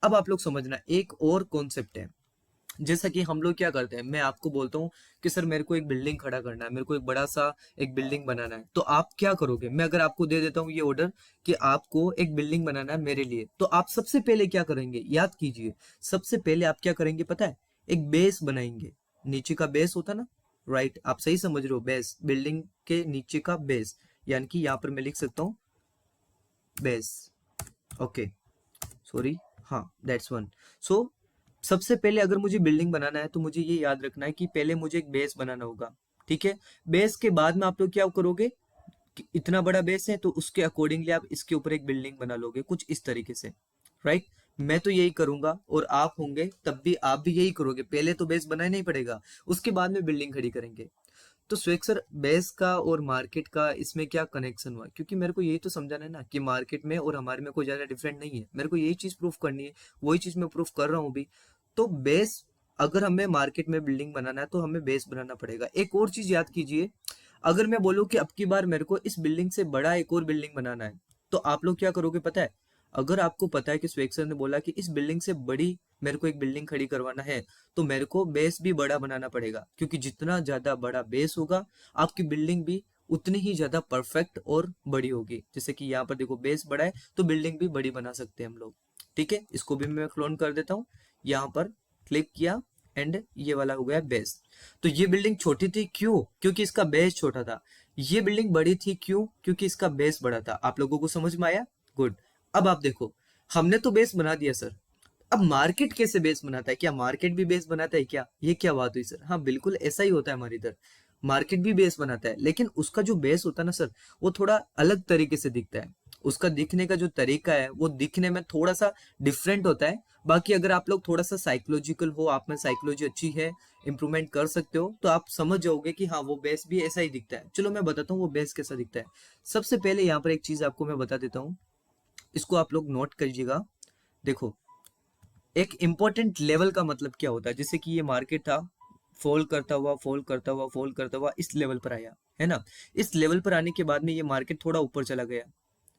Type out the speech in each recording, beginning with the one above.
अब आप लोग समझना एक और कॉन्सेप्ट है। जैसा कि हम लोग क्या करते हैं, मैं आपको बोलता हूँ कि सर मेरे को एक बिल्डिंग खड़ा करना है, मेरे को एक बड़ा सा एक बिल्डिंग बनाना है, तो आप क्या करोगे? मैं अगर आपको दे देता हूँ ये ऑर्डर कि आपको एक बिल्डिंग बनाना है मेरे लिए, तो आप सबसे पहले क्या करेंगे? याद कीजिए, सबसे पहले आप क्या करेंगे पता है? एक बेस बनाएंगे। नीचे का बेस होता ना, राइट, आप सही समझ रहे हो, बेस, बिल्डिंग के नीचे का बेस, यानी कि यहाँ पर मैं लिख सकता हूँ बेस। ओके, सॉरी, हाँ, दैट्स वन। सो सबसे पहले अगर मुझे बिल्डिंग बनाना है तो मुझे ये याद रखना है कि पहले मुझे एक बेस बनाना होगा, ठीक है। बेस के बाद में आप लोग क्या करोगे कि इतना बड़ा बेस है तो उसके अकॉर्डिंगली आप इसके ऊपर एक बिल्डिंग बना लोगे, कुछ इस तरीके से, राइट। मैं तो यही करूंगा और आप होंगे तब भी आप भी यही करोगे, पहले तो बेस बनाना ही पड़ेगा, उसके बाद में बिल्डिंग खड़ी करेंगे। तो स्वेक सर, बेस का और मार्केट का इसमें क्या कनेक्शन हुआ? क्योंकि मेरे को यही तो समझाना है ना कि मार्केट में और हमारे में कोई ज्यादा डिफरेंट नहीं है, मेरे को यही चीज प्रूफ करनी है, वही चीज मैं प्रूफ कर रहा हूँ भी। तो बेस, अगर हमें मार्केट में बिल्डिंग बनाना है तो हमें बेस बनाना पड़ेगा। एक और चीज याद कीजिए, अगर मैं बोलूँ कि अब की बार मेरे को इस बिल्डिंग से बड़ा एक और बिल्डिंग बनाना है, तो आप लोग क्या करोगे पता है? अगर आपको पता है कि स्वेक सर ने बोला कि इस बिल्डिंग से बड़ी मेरे को एक बिल्डिंग खड़ी करवाना है, तो मेरे को बेस भी बड़ा बनाना पड़ेगा, क्योंकि जितना ज्यादा बड़ा बेस होगा आपकी बिल्डिंग भी उतनी ही ज्यादा परफेक्ट और बड़ी होगी। जैसे कि यहाँ पर देखो, बेस बड़ा है तो बिल्डिंग भी बड़ी बना सकते हैं हम लोग, ठीक है। इसको भी मैं क्लोन कर देता हूँ, यहाँ पर क्लिक किया एंड ये वाला हो गया बेस। तो ये बिल्डिंग छोटी थी क्यों? क्योंकि इसका बेस छोटा था। ये बिल्डिंग बड़ी थी क्यों? क्योंकि इसका बेस बड़ा था। आप लोगों को समझ में आया? गुड। अब आप देखो, हमने तो बेस बना दिया सर, अब मार्केट कैसे बेस बनाता है? क्या मार्केट भी बेस बनाता है क्या? ये क्या बात हुई सर? हाँ, बिल्कुल ऐसा ही होता है हमारे इधर, मार्केट भी बेस बनाता है, लेकिन उसका जो बेस होता है ना सर, वो थोड़ा अलग तरीके से दिखता है। उसका दिखने का जो तरीका है वो दिखने में थोड़ा सा डिफरेंट होता है। बाकी अगर आप लोग थोड़ा सा साइकोलॉजिकल हो, आप में साइकोलॉजी अच्छी है, इंप्रूवमेंट कर सकते हो, तो आप समझ जाओगे कि हाँ वो बेस भी ऐसा ही दिखता है। चलो मैं बताता हूँ वो बेस कैसा दिखता है। सबसे पहले यहाँ पर एक चीज आपको मैं बता देता हूँ, इसको आप लोग नोट करिएगा। देखो, एक इम्पोर्टेंट लेवल का मतलब क्या होता है? जैसे कि ये मार्केट था, फॉल करता हुआ फॉल करता हुआ फॉल करता हुआ इस लेवल पर आया, है ना। इस लेवल पर आने के बाद में ये मार्केट थोड़ा ऊपर चला गया,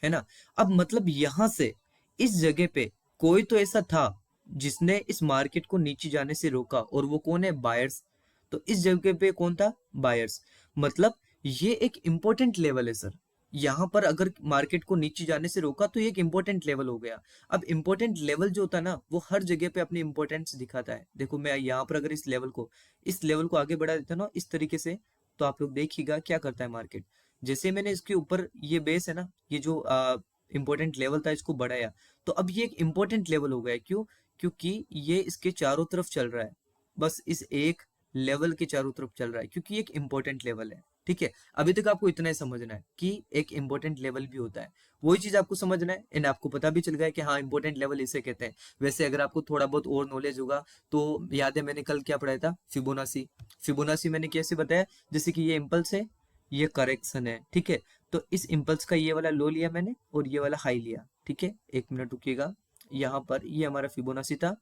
है ना। अब मतलब यहां से इस जगह पे कोई तो ऐसा था जिसने इस मार्केट को नीचे जाने से रोका, और वो कौन है? बायर्स। तो इस जगह पे कौन था? बायर्स। मतलब ये एक इंपॉर्टेंट लेवल है सर। यहाँ पर अगर मार्केट को नीचे जाने से रोका तो ये एक इंपॉर्टेंट लेवल हो गया। अब इंपॉर्टेंट लेवल जो होता है ना, वो हर जगह पे अपनी इंपॉर्टेंस दिखाता है। देखो मैं यहाँ पर अगर इस लेवल को आगे बढ़ा देता ना इस तरीके से, तो आप लोग देखिएगा क्या करता है मार्केट। जैसे मैंने इसके ऊपर ये बेस है ना, ये जो इंपॉर्टेंट लेवल था, इसको बढ़ाया, तो अब ये एक इंपॉर्टेंट लेवल हो गया। क्यों? क्योंकि ये इसके चारों तरफ चल रहा है, बस इस एक लेवल के चारों तरफ चल रहा है, क्योंकि एक इंपॉर्टेंट लेवल है, ठीक है। अभी तक आपको इतना ही समझना है कि एक इंपॉर्टेंट लेवल भी होता है, वही चीज आपको समझना है। एंड आपको पता भी चल गया है कि हाँ इंपॉर्टेंट लेवल इसे कहते हैं। वैसे अगर आपको थोड़ा बहुत और नॉलेज होगा तो याद है मैंने कल क्या पढ़ाया था? फिबोनाची। फिबोनाची मैंने कैसे बताया? जैसे कि ये इम्पल्स है, ये करेक्शन है, ठीक है। तो इस इम्पल्स का ये वाला लो लिया मैंने और ये वाला हाई लिया, ठीक है। एक मिनट रुकिएगा, यहाँ पर ये हमारा फिबोनाची था,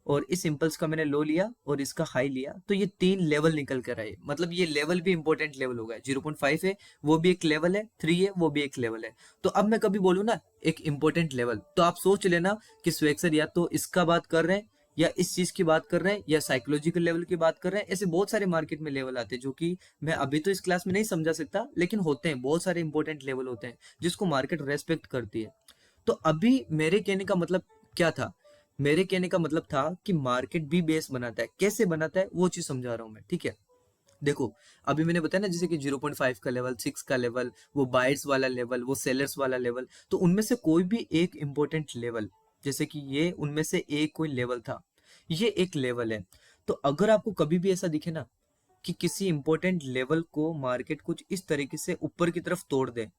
और इस इम्पल्स का मैंने लो लिया और इसका हाई लिया, तो ये तीन लेवल निकल कर आए। मतलब ये लेवल भी इंपॉर्टेंट लेवल होगा। 0.5 है वो भी एक लेवल है, 3 है वो भी एक लेवल है। तो अब मैं कभी बोलूँ ना एक इंपॉर्टेंट लेवल, तो आप सोच लेना कि स्वेक्सर या तो इसका बात कर रहे हैं, या इस चीज की बात कर रहे हैं, या साइकोलॉजिकल लेवल की बात कर रहे हैं। ऐसे बहुत सारे मार्केट में लेवल आते हैं जो कि मैं अभी तो इस क्लास में नहीं समझा सकता, लेकिन होते हैं, बहुत सारे इंपॉर्टेंट लेवल होते हैं जिसको मार्केट रेस्पेक्ट करती है। तो अभी मेरे कहने का मतलब क्या था? मेरे कहने का मतलब था कि मार्केट भी बेस बनाता है। कैसे बनाता है वो चीज समझा रहा हूं मैं, ठीक है। देखो, अभी मैंने बताया ना, जैसे कि 0.5 का लेवल, 6 का लेवल, वो बायर्स वाला लेवल, वो सेलर्स वाला लेवल, तो उनमें से कोई भी एक इंपॉर्टेंट लेवल, जैसे कि ये उनमें से एक कोई लेवल था, ये एक लेवल है। तो अगर आपको कभी भी ऐसा दिखे ना कि किसी इंपॉर्टेंट लेवल को मार्केट कुछ इस तरीके से ऊपर की तरफ तोड़ दे,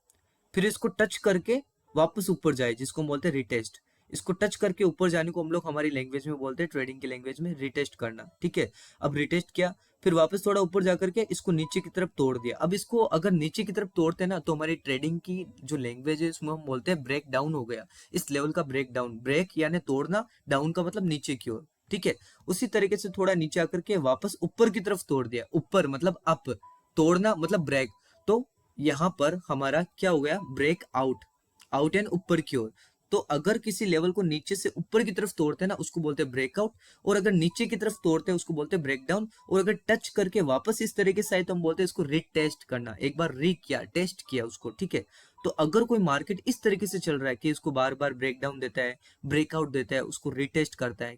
फिर इसको टच करके वापस ऊपर जाए, जिसको हम बोलते हैं रिटेस्ट। इसको टच करके ऊपर जाने को हम लोग हमारी लैंग्वेज में बोलते हैं, ट्रेडिंग की लैंग्वेज में, रिटेस्ट करना, ठीक है। अब रिटेस्ट किया, फिर वापस थोड़ा ऊपर जाकर के इसको नीचे की तरफ तोड़ दिया। अब इसको अगर नीचे की तरफ तोड़ते हैं ना, तो हमारी ट्रेडिंग की जो लैंग्वेज है उसमें हम बोलते हैं ब्रेक डाउन हो गया। इस लेवल का ब्रेक डाउन, ब्रेक यानी तोड़ना, डाउन का मतलब नीचे की ओर, ठीक है। उसी तरीके से थोड़ा नीचे आकर के वापस ऊपर की तरफ तोड़ दिया, ऊपर मतलब अप, तोड़ना मतलब ब्रेक। तो यहाँ पर हमारा क्या हो गया? ब्रेक आउट, आउट एंड ऊपर की ओर। तो अगर किसी लेवल को नीचे से ऊपर की तरफ तोड़ते हैं ना, उसको बोलते हैं ब्रेकआउट, और अगर नीचे की तरफ तोड़ते हैं उसको बोलते हैं ब्रेकडाउन, और अगर टच करके वापस इस तरीके से आए तो हम बोलते हैं इसको रीटेस्ट करना, एक बार री किया, टेस्ट किया उसको, ठीक है। तो अगर कोई मार्केट इस तरीके से चल रहा है कि इसको बार बार ब्रेकडाउन देता है, ब्रेकआउट देता है, उसको रीटेस्ट करता है,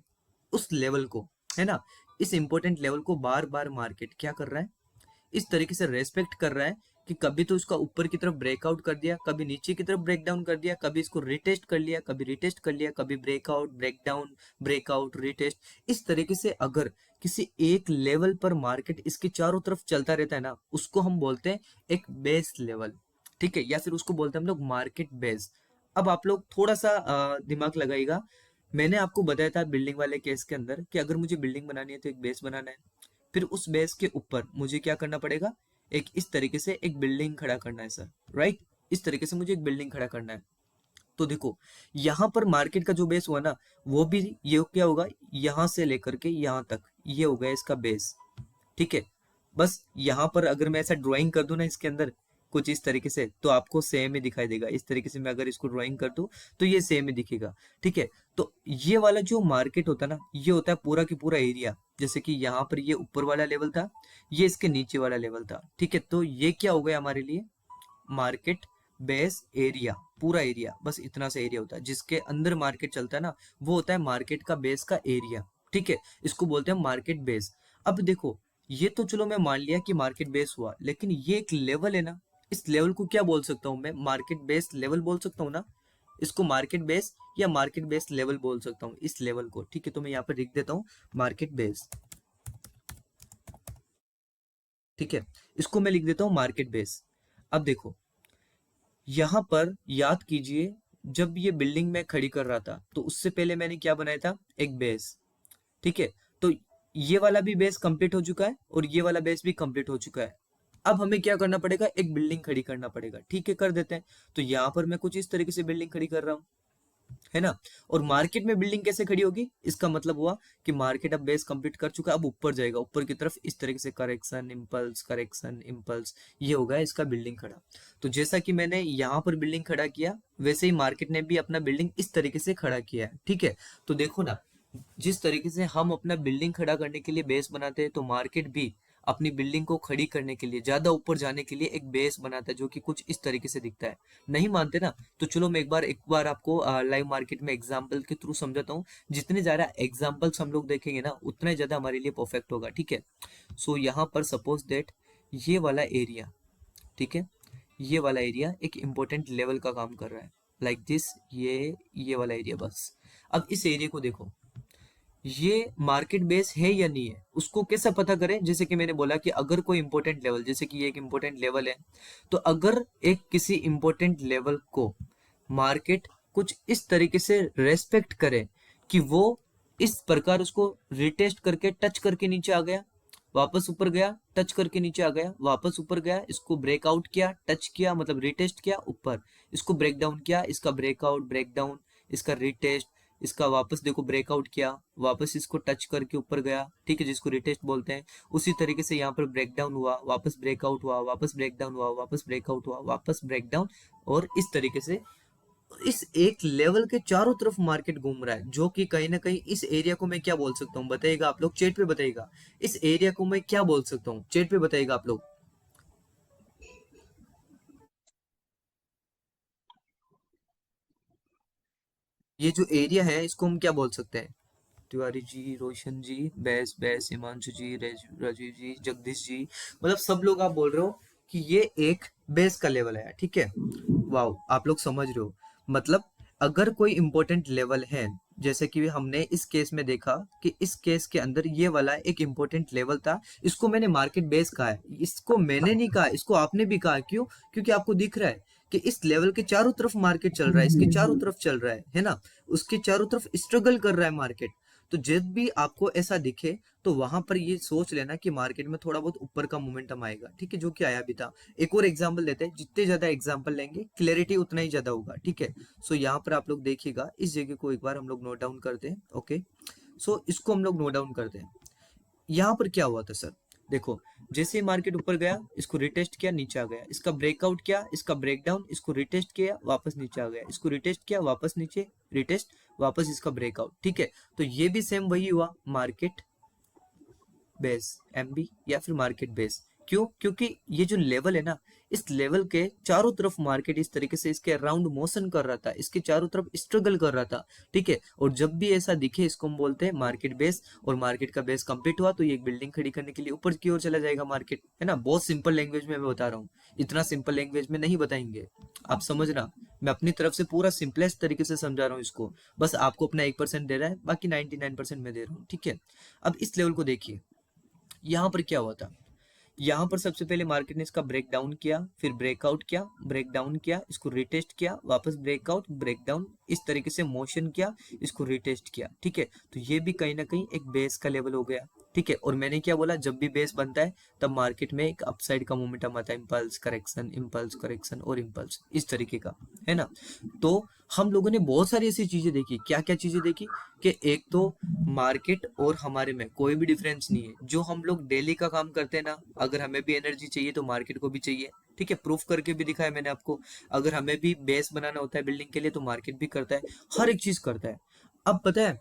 उस लेवल को, है ना, इस इंपॉर्टेंट लेवल को बार बार मार्केट क्या कर रहा है, इस तरीके से रेस्पेक्ट कर रहा है कि कभी तो इसका ऊपर की तरफ ब्रेकआउट कर दिया, कभी नीचे की तरफ ब्रेकडाउन कर दिया, कभी इसको रिटेस्ट कर लिया, कभी रिटेस्ट कर लिया, कभी ब्रेकआउट, ब्रेकडाउन, ब्रेकआउट, रिटेस्ट। इस तरीके से अगर किसी एक लेवल पर मार्केट इसके चारों तरफ चलता रहता है ना, उसको हम बोलते हैं एक बेस लेवल, ठीक है, या फिर उसको बोलते हैं हम लोग मार्केट बेस। अब आप लोग थोड़ा सा दिमाग लगाइएगा। मैंने आपको बताया था बिल्डिंग वाले केस के अंदर कि अगर मुझे बिल्डिंग बनानी है तो एक बेस बनाना है, फिर उस बेस के ऊपर मुझे क्या करना पड़ेगा, एक इस तरीके से एक बिल्डिंग खड़ा करना है सर, राइट, इस तरीके से मुझे एक बिल्डिंग खड़ा करना है। तो देखो यहाँ पर मार्केट का जो बेस हुआ ना, वो भी ये क्या होगा, यहाँ से लेकर के यहाँ तक ये हो गया इसका बेस, ठीक है। बस यहाँ पर अगर मैं ऐसा ड्राइंग कर दूं ना इसके अंदर कुछ इस तरीके से, तो आपको सेम ही दिखाई देगा। इस तरीके से मैं अगर इसको ड्राइंग कर दूं तो ये सेम ही दिखेगा, ठीक है। तो ये वाला जो मार्केट होता है ना, ये होता है पूरा की पूरा एरिया। जैसे कि यहाँ पर ये ऊपर वाला लेवल था, ये इसके नीचे वाला लेवल था, ठीक है। तो ये क्या हो गया हमारे लिए, मार्केट बेस एरिया, पूरा एरिया, बस इतना सा एरिया होता है जिसके अंदर मार्केट चलता है ना, वो होता है मार्केट का बेस का एरिया, ठीक है। इसको बोलते हैं मार्केट बेस। अब देखो ये तो चलो मैं मान लिया कि मार्केट बेस हुआ, लेकिन ये एक लेवल है ना, इस लेवल को क्या बोल सकता हूँ मैं, मार्केट बेस लेवल बोल सकता हूँ ना, इसको मार्केट बेस या मार्केट बेस लेवल बोल सकता हूँ इस लेवल को, ठीक है। तो मैं यहाँ पर लिख देता हूँ मार्केट बेस, ठीक है, इसको मैं लिख देता हूँ मार्केट बेस। अब देखो यहाँ पर याद कीजिए, जब ये बिल्डिंग मैं खड़ी कर रहा था तो उससे पहले मैंने क्या बनाया था, एक बेस, ठीक है। तो ये वाला भी बेस कंप्लीट हो चुका है और ये वाला बेस भी कंप्लीट हो चुका है। अब हमें क्या करना पड़ेगा, एक बिल्डिंग खड़ी करना पड़ेगा, ठीक है, कर देते हैं। तो यहाँ पर मैं कुछ इस तरीके से बिल्डिंग खड़ी कर रहा हूँ, है ना। और मार्केट में बिल्डिंग कैसे खड़ी होगी, इसका मतलब हुआ कि मार्केट अब बेस कंप्लीट कर चुका है, अब ऊपर जाएगा, ऊपर की तरफ इस तरीके से करेक्शन इम्पल्स, करेक्शन इम्पल्स, ये होगा इसका बिल्डिंग खड़ा। तो जैसा कि मैंने यहाँ पर बिल्डिंग खड़ा किया, वैसे ही मार्केट ने भी अपना बिल्डिंग इस तरीके से खड़ा किया है, ठीक है। तो देखो ना, जिस तरीके से हम अपना बिल्डिंग खड़ा करने के लिए बेस बनाते हैं, तो मार्केट भी अपनी बिल्डिंग को खड़ी करने के लिए, ज्यादा ऊपर जाने के लिए एक बेस बनाता है जो कि कुछ इस तरीके से दिखता है। नहीं मानते ना, तो चलो मैं एक बार आपको लाइव मार्केट में एग्जांपल के थ्रू समझाता हूँ। जितने ज्यादा एग्जांपल्स हम लोग देखेंगे ना, उतना ही ज्यादा हमारे लिए परफेक्ट होगा, ठीक है। सो यहाँ पर सपोज दैट ये वाला एरिया, ठीक है, ये वाला एरिया एक इम्पोर्टेंट लेवल का काम कर रहा है, लाइक दिस, ये वाला एरिया बस। अब इस एरिया को देखो, ये मार्केट बेस है या नहीं है, उसको कैसे पता करें। जैसे कि मैंने बोला कि अगर कोई इंपॉर्टेंट लेवल, जैसे कि ये एक इंपॉर्टेंट लेवल है, तो अगर एक किसी इंपॉर्टेंट लेवल को मार्केट कुछ इस तरीके से रेस्पेक्ट करे कि वो इस प्रकार उसको रिटेस्ट करके टच करके नीचे आ गया, वापस ऊपर गया, टच करके नीचे आ गया, वापस ऊपर गया, इसको ब्रेकआउट किया, टच किया, मतलब रिटेस्ट किया ऊपर, इसको ब्रेक डाउन किया, इसका ब्रेकआउट, ब्रेकडाउन, इसका रिटेस्ट, इसका वापस देखो ब्रेकआउट किया, वापस इसको टच करके ऊपर गया, ठीक है, जिसको रिटेस्ट बोलते हैं। उसी तरीके से यहाँ पर ब्रेकडाउन हुआ, वापस ब्रेकआउट हुआ, वापस ब्रेकडाउन हुआ, वापस ब्रेकआउट हुआ, वापस ब्रेकडाउन, और इस तरीके से इस एक लेवल के चारों तरफ मार्केट घूम रहा है, जो कि कहीं ना कहीं इस एरिया को मैं क्या बोल सकता हूँ, बताइएगा आप लोग, चैट पे बताइएगा, इस एरिया को मैं क्या बोल सकता हूँ, चैट पे बताइएगा आप लोग। ये जो एरिया है इसको हम क्या बोल सकते हैं, तिवारी जी, रोशन जी, बैस बैस, हिमांशु जी, राजीव जी, जगदीश जी, मतलब सब लोग आप बोल रहे हो कि ये एक बेस का लेवल है, ठीक है। वाओ, आप लोग समझ रहे हो। मतलब अगर कोई इंपॉर्टेंट लेवल है, जैसे कि हमने इस केस में देखा कि इस केस के अंदर ये वाला एक इंपॉर्टेंट लेवल था, इसको मैंने मार्केट बेस कहा है, इसको मैंने नहीं कहा, इसको आपने भी कहा, क्यों, क्योंकि आपको दिख रहा है कि इस लेवल के चारों तरफ मार्केट चल रहा है, इसके चारों तरफ चल रहा है ना, उसके चारों तरफ स्ट्रगल कर रहा है मार्केट। तो जब भी आपको ऐसा दिखे, तो वहां पर ये सोच लेना कि मार्केट में थोड़ा बहुत ऊपर का मोमेंटम आएगा, ठीक है, जो कि आया भी था। एक और एग्जांपल देते हैं, जितने ज्यादा एग्जांपल लेंगे क्लैरिटी उतना ही ज्यादा होगा, ठीक है। सो यहाँ पर आप लोग देखिएगा, इस जगह को एक बार हम लोग नोट डाउन करते हैं, ओके। सो इसको हम लोग नोट डाउन करते हैं। यहाँ पर क्या हुआ था सर, देखो, जैसे ही मार्केट ऊपर गया, इसको रिटेस्ट किया, नीचे आ गया, इसका ब्रेकआउट किया, इसका ब्रेकडाउन, इसको रिटेस्ट किया, वापस नीचे आ गया, इसको रिटेस्ट किया, वापस नीचे, रिटेस्ट, वापस इसका ब्रेकआउट। ठीक है, तो ये भी सेम वही हुआ, मार्केट बेस एमबी या फिर मार्केट बेस। क्यों? क्योंकि ये जो लेवल है ना, इस लेवल के चारों तरफ मार्केट इस तरीके से इसके अराउंड मोशन कर रहा था, इसके चारों तरफ स्ट्रगल कर रहा था। ठीक है, और जब भी ऐसा दिखे इसको हम बोलते हैं मार्केट बेस, और मार्केट का बेस कंप्लीट हुआ तो ये एक बिल्डिंग खड़ी करने के लिए ऊपर की ओर चला जाएगा मार्केट, है ना। बहुत सिंपल लैंग्वेज में मैं बता रहा हूँ, इतना सिंपल लैंग्वेज में नहीं बताएंगे, आप समझना। मैं अपनी तरफ से पूरा सिंपलेस्ट तरीके से समझा रहा हूँ इसको, बस आपको अपना 1% दे रहा है, बाकी 99% मैं दे रहा हूँ। ठीक है, अब इस लेवल को देखिए, यहाँ पर क्या हुआ था। यहाँ पर सबसे पहले मार्केट ने इसका ब्रेक डाउन किया, फिर ब्रेकआउट किया, ब्रेक डाउन किया, इसको रिटेस्ट किया, वापस ब्रेकआउट, ब्रेक डाउन, इस तरीके से मोशन किया, इसको रिटेस्ट किया। ठीक है, तो ये भी कहीं ना कहीं एक बेस का लेवल हो गया। ठीक है, और मैंने क्या बोला, जब भी बेस बनता है तब मार्केट में एक अपसाइड का मोमेंटम आता है, इम्पल्स करेक्शन और इम्पल्स, इस तरीके का, है ना। तो हम लोगों ने बहुत सारी ऐसी चीजें देखी। क्या क्या चीजें देखी? कि एक तो मार्केट और हमारे में कोई भी डिफरेंस नहीं है। जो हम लोग डेली का काम करते हैं ना, अगर हमें भी एनर्जी चाहिए तो मार्केट को भी चाहिए। ठीक है, प्रूफ करके भी दिखाया मैंने आपको। अगर हमें भी बेस बनाना होता है बिल्डिंग के लिए तो मार्केट भी करता है, हर एक चीज करता है। अब पता है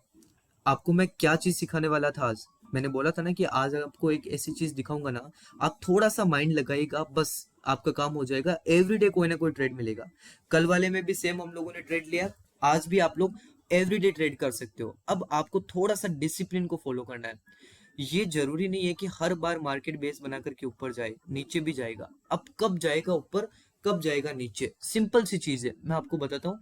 आपको मैं क्या चीज सिखाने वाला था आज? मैंने बोला था ना कि आज आपको एक ऐसी चीज दिखाऊंगा ना, आप थोड़ा सा माइंड लगाइएगा, बस आपका काम हो जाएगा। एवरीडे कोई ना कोई ट्रेड मिलेगा। कल वाले में भी सेम हम लोगों ने ट्रेड लिया, आज भी आप लोग एवरीडे ट्रेड कर सकते हो। अब आपको थोड़ा सा डिसिप्लिन को फॉलो करना है। ये जरूरी नहीं है कि हर बार मार्केट बेस बना करके ऊपर जाए, नीचे भी जाएगा। अब कब जाएगा ऊपर, कब जाएगा नीचे, सिंपल सी चीज है, मैं आपको बताता हूँ।